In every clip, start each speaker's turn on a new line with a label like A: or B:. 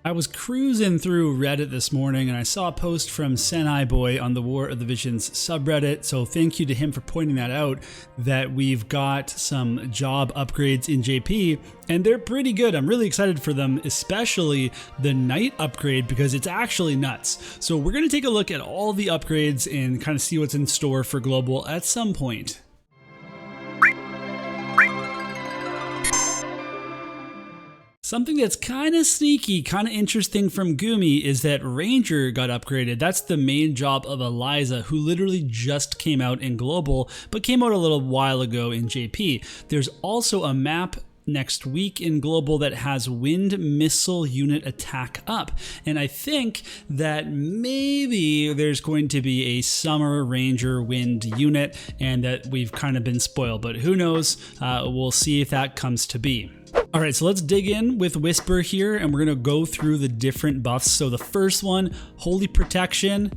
A: I was cruising through Reddit this morning and I saw a post from Senai Boy on the War of the Visions subreddit, so thank you to him for pointing that out, that we've got some job upgrades in JP and they're pretty good. I'm really excited for them, especially the night upgrade because it's actually nuts. So we're going to take a look at all the upgrades and kind of see what's in store for Global at some point. Something that's kind of sneaky, kind of interesting from Gumi is that Ranger got upgraded. That's the main job of Eliza, who literally just came out in Global, but came out a little while ago in JP. There's also a map next week in Global that has wind missile unit attack up, and I think that maybe there's going to be a summer Ranger wind unit and that we've kind of been spoiled, but who knows. We'll see if that comes to be. All right, so let's dig in with Whisper here and we're going to go through the different buffs. So the first one, Holy Protection,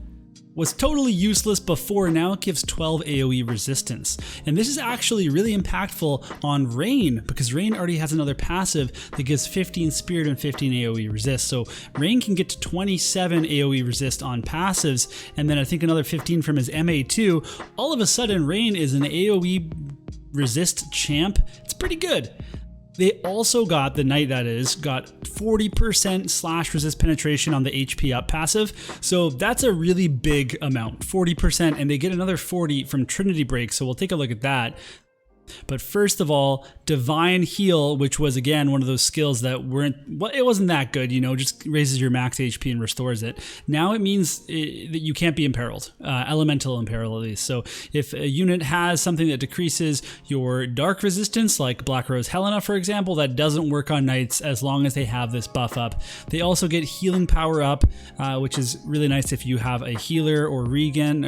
A: was totally useless before. Now it gives 12 AoE resistance. And this is actually really impactful on Rain because Rain already has another passive that gives 15 Spirit and 15 AoE resist. So Rain can get to 27 AoE resist on passives, and then I think another 15 from his MA2. All of a sudden, Rain is an AoE resist champ. It's pretty good. They also got, the Knight that is, got 40% slash resist penetration on the HP up passive. So that's a really big amount, 40%, and they get another 40 from Trinity Break. So we'll take a look at that. But first of all, Divine Heal, which was again one of those skills that it wasn't that good, you know, just raises your max HP and restores it. Now it means that you can't be imperiled, elemental imperil at least. So if a unit has something that decreases your dark resistance, like Black Rose Helena for example, that doesn't work on Knights as long as they have this buff up. They also get healing power up, which is really nice if you have a healer or regen,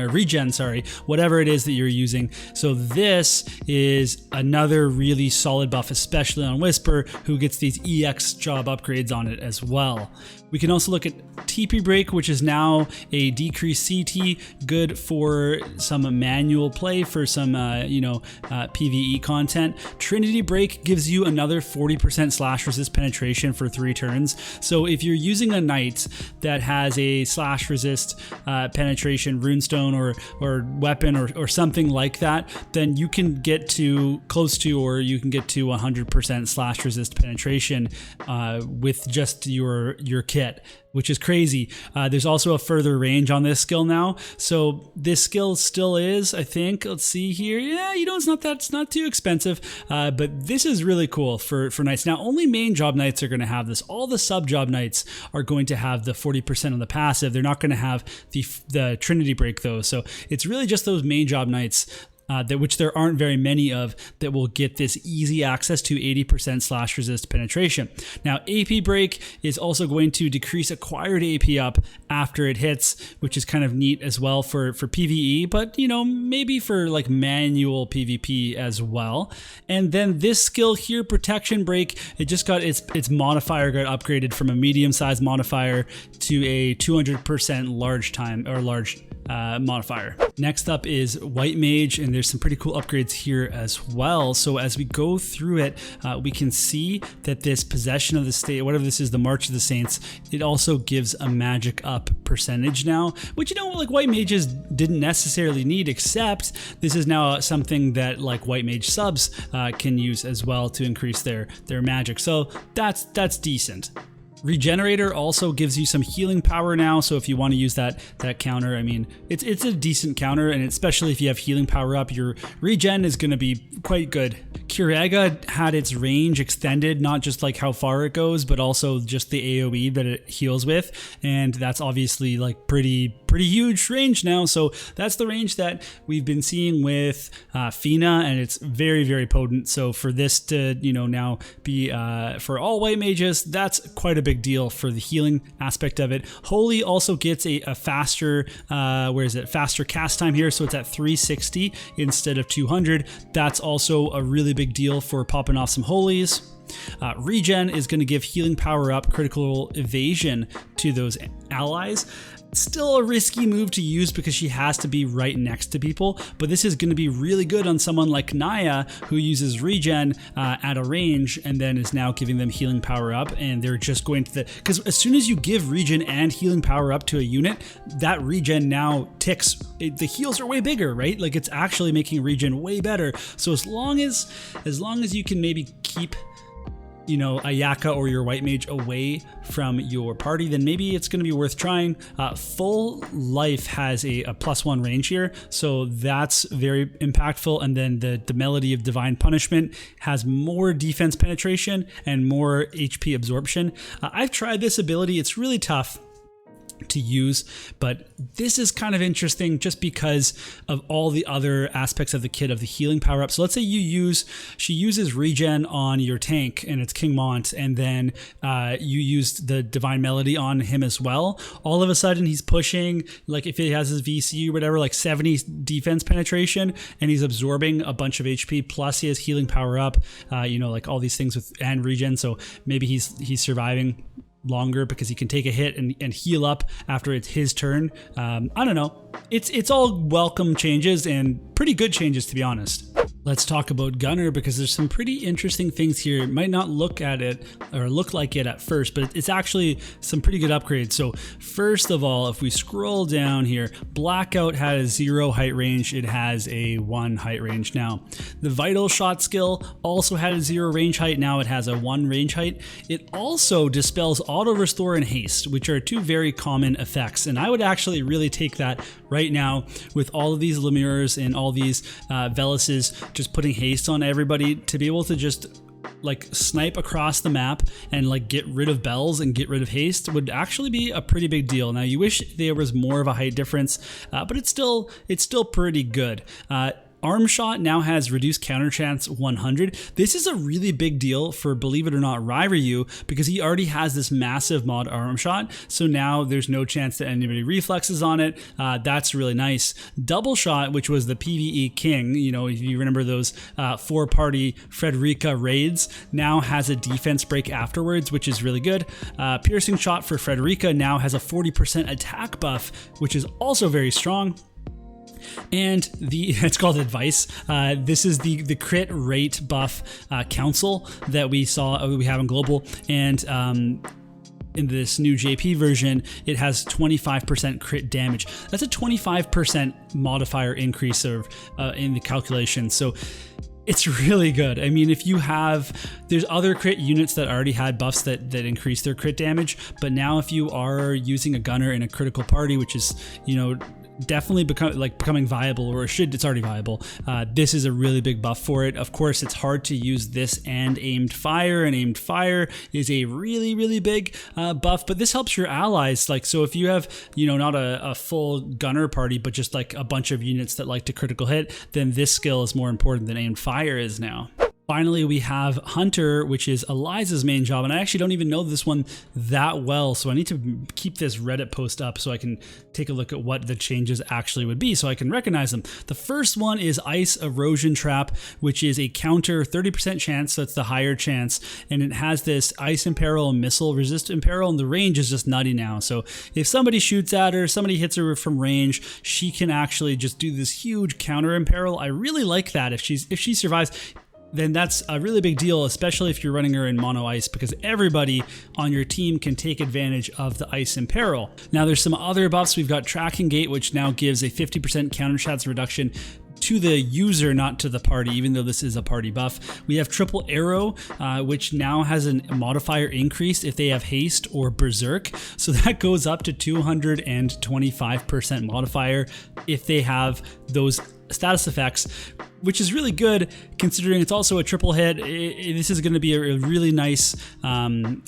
A: whatever it is that you're using. So this is another really solid buff, especially on Whisper, who gets these EX job upgrades on it as well. We can also look at TP Break, which is now a decreased CT, good for some manual play, for some PvE content. Trinity Break gives you another 40% slash resist penetration for 3 turns. So if you're using a Knight that has a slash resist penetration runestone or weapon or something like that, then you can get to close to, or you can get to 100% slash resist penetration with just your kit, which is crazy. There's also a further range on this skill now. So this skill still is, I think, let's see here. Yeah, you know, it's not too expensive, but this is really cool for Knights. Now, only main job Knights are going to have this. All the sub job Knights are going to have the 40% on the passive. They're not going to have the Trinity Break though. So it's really just those main job Knights, which there aren't very many of, that will get this easy access to 80% slash resist penetration. Now, AP Break is also going to decrease acquired AP up after it hits, which is kind of neat as well for PvE, but you know, maybe for like manual PvP as well. And then this skill here, Protection Break, it just got its modifier got upgraded from a medium-sized modifier to a 200% large modifier. Next up is White Mage, and there's some pretty cool upgrades here as well. So as we go through it, we can see that this Possession of the State, whatever this is, the March of the Saints, it also gives a magic up percentage now, which, you know, like White Mages didn't necessarily need, except this is now something that like White Mage subs can use as well to increase their magic. So that's decent. Regenerator also gives you some healing power now, so if you want to use that counter, I mean, it's a decent counter, and especially if you have healing power up, your regen is going to be quite good. Kurega had its range extended, not just like how far it goes, but also just the AoE that it heals with, and that's obviously like pretty huge range now. So that's the range that we've been seeing with Fina, and it's very, very potent. So for this to, you know, now be for all White Mages, that's quite a big deal for the healing aspect of it. Holy also gets a faster, faster cast time here, so it's at 360 instead of 200. That's also a really big deal for popping off some Holies. Regen is going to give healing power up, critical evasion to those allies. Still a risky move to use because she has to be right next to people, but this is going to be really good on someone like Naya, who uses regen at a range and then is now giving them healing power up, and they're just going to because as soon as you give regen and healing power up to a unit, that regen now ticks. The heals are way bigger, right? Like, it's actually making regen way better. So as long as you can maybe keep, you know, Ayaka or your white mage away from your party, then maybe it's going to be worth trying. Full life has a +1 range here, so that's very impactful. And then the Melody of Divine Punishment has more defense penetration and more HP absorption. I've tried this ability. It's really tough to use, but this is kind of interesting just because of all the other aspects of the kit of the healing power up. So let's say she uses regen on your tank and it's King Mont, and then you used the Divine Melody on him as well. All of a sudden he's pushing, like if he has his VC or whatever, like 70 defense penetration, and he's absorbing a bunch of HP, plus he has healing power up, you know, like all these things with and regen. So maybe he's surviving longer because he can take a hit and heal up after it's his turn. I don't know. It's all welcome changes and pretty good changes, to be honest. Let's talk about Gunner, because there's some pretty interesting things here. It might not look at it or look like it at first, but it's actually some pretty good upgrades. So first of all, if we scroll down here, Blackout has 0 height range. It has a 1 height range now. The Vital Shot skill also had a 0 range height. Now it has a 1 range height. It also dispels Auto Restore and Haste, which are 2 very common effects. And I would actually really take that right now with all of these Lemures and all these Veluses just putting haste on everybody, to be able to just like snipe across the map and like get rid of bells and get rid of haste would actually be a pretty big deal. Now you wish there was more of a height difference, but it's still pretty good. Arm Shot now has reduced counter chance 100. This is a really big deal for, believe it or not, Ryu, because he already has this massive mod Arm Shot, so now there's no chance that anybody reflexes on it. That's really nice. Double Shot, which was the PvE king, you know, if you remember those 4-party Frederica raids, now has a defense break afterwards, which is really good. Piercing Shot for Frederica now has a 40% attack buff, which is also very strong. And it's called Advice. This is the crit rate buff council that we have in global, and in this new JP version, it has 25% crit damage. That's a 25% modifier increase in the calculation. So it's really good. I mean, if you there's other crit units that already had buffs that increase their crit damage, but now if you are using a gunner in a critical party, which is, you know, definitely becoming viable, or it's already viable. This is a really big buff for it. Of course, it's hard to use this and aimed fire, and aimed fire is a really, really big buff, but this helps your allies. Like, so if you have, you know, not a full gunner party, but just like a bunch of units that like to critical hit, then this skill is more important than aimed fire is now. Finally, we have Hunter, which is Eliza's main job, and I actually don't even know this one that well, so I need to keep this Reddit post up so I can take a look at what the changes actually would be so I can recognize them. The first one is Ice Erosion Trap, which is a counter 30% chance, so it's the higher chance, and it has this Ice Imperil and Missile Resist Imperil, and the range is just nutty now. So if somebody shoots at her, somebody hits her from range, she can actually just do this huge counter Imperil. I really like that. If she survives, then that's a really big deal, especially if you're running her in mono ice, because everybody on your team can take advantage of the Ice Imperil. Now there's some other buffs. We've got Tracking Gate, which now gives a 50% counter chance reduction to the user, not to the party, even though this is a party buff. We have Triple Arrow, which now has a modifier increase if they have haste or berserk. So that goes up to 225% modifier if they have those status effects, which is really good considering it's also a triple hit. This is going to be a really nice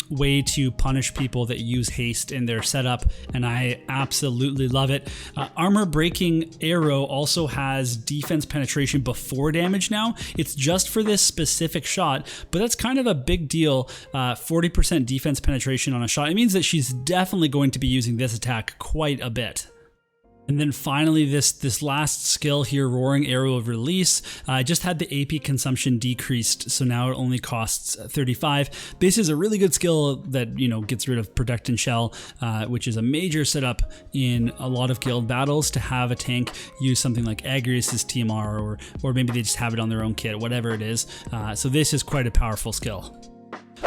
A: way to punish people that use haste in their setup, and I absolutely love it. Armor Breaking Arrow also has defense penetration before damage now. It's just for this specific shot, but that's kind of a big deal. 40% defense penetration on a shot. It means that she's definitely going to be using this attack quite a bit. And then finally, this last skill here, Roaring Arrow of Release, just had the AP consumption decreased, so now it only costs 35. This is a really good skill that, you know, gets rid of Protect and Shell, which is a major setup in a lot of guild battles to have a tank use something like Agrius's TMR, or maybe they just have it on their own kit, whatever it is. So this is quite a powerful skill.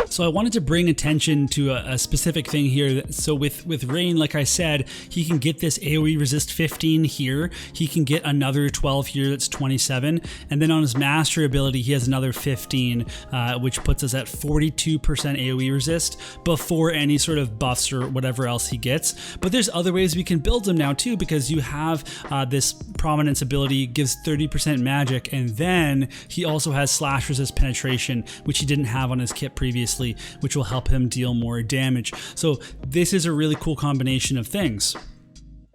A: So I wanted to bring attention to a specific thing here. So with Rain, like I said, he can get this AoE resist 15 here. He can get another 12 here, that's 27. And then on his master ability, he has another 15, which puts us at 42% AoE resist before any sort of buffs or whatever else he gets. But there's other ways we can build him now too, because you have this prominence ability, gives 30% magic, and then he also has slash resist penetration, which he didn't have on his kit previously, which will help him deal more damage. So this is a really cool combination of things.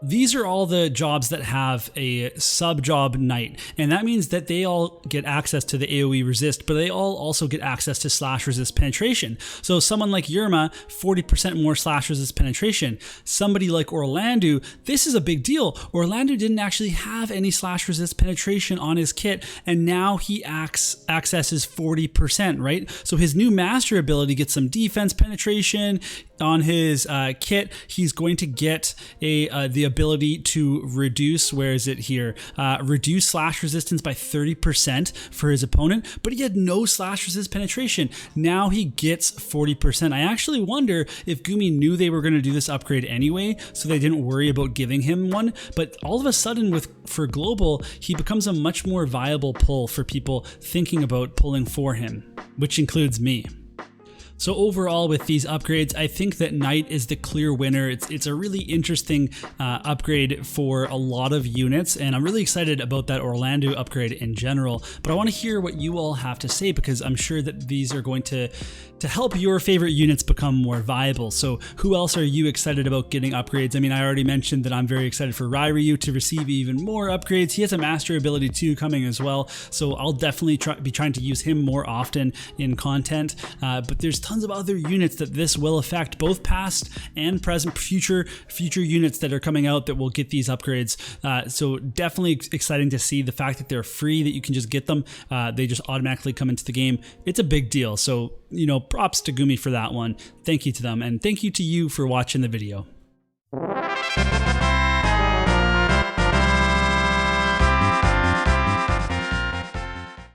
A: These are all the jobs that have a sub-job knight, and that means that they all get access to the AoE resist, but they all also get access to slash resist penetration. So someone like Yerma, 40% more slash resist penetration. Somebody like Orlandeau, this is a big deal. Orlandeau didn't actually have any slash resist penetration on his kit, and now he accesses 40%, right? So his new master ability gets some defense penetration. On his kit, he's going to get the ability to reduce, where is it here? Reduce slash resistance by 30% for his opponent, but he had no slash resist penetration. Now he gets 40%. I actually wonder if Gumi knew they were going to do this upgrade anyway, so they didn't worry about giving him one. But all of a sudden, for global, he becomes a much more viable pull for people thinking about pulling for him, which includes me. So overall, with these upgrades, I think that Knight is the clear winner. It's a really interesting upgrade for a lot of units, and I'm really excited about that Orlandeau upgrade in general. But I want to hear what you all have to say, because I'm sure that these are going to help your favorite units become more viable. So who else are you excited about getting upgrades? I mean, I already mentioned that I'm very excited for Ryu to receive even more upgrades. He has a master ability too coming as well, so I'll definitely be trying to use him more often in content. But there's tons of other units that this will affect, both past and present, future units that are coming out that will get these upgrades. So definitely exciting to see the fact that they're free, that you can just get them. They just automatically come into the game. It's a big deal. So, you know, props to Gumi for that one. Thank you to them, and thank you to you for watching the video.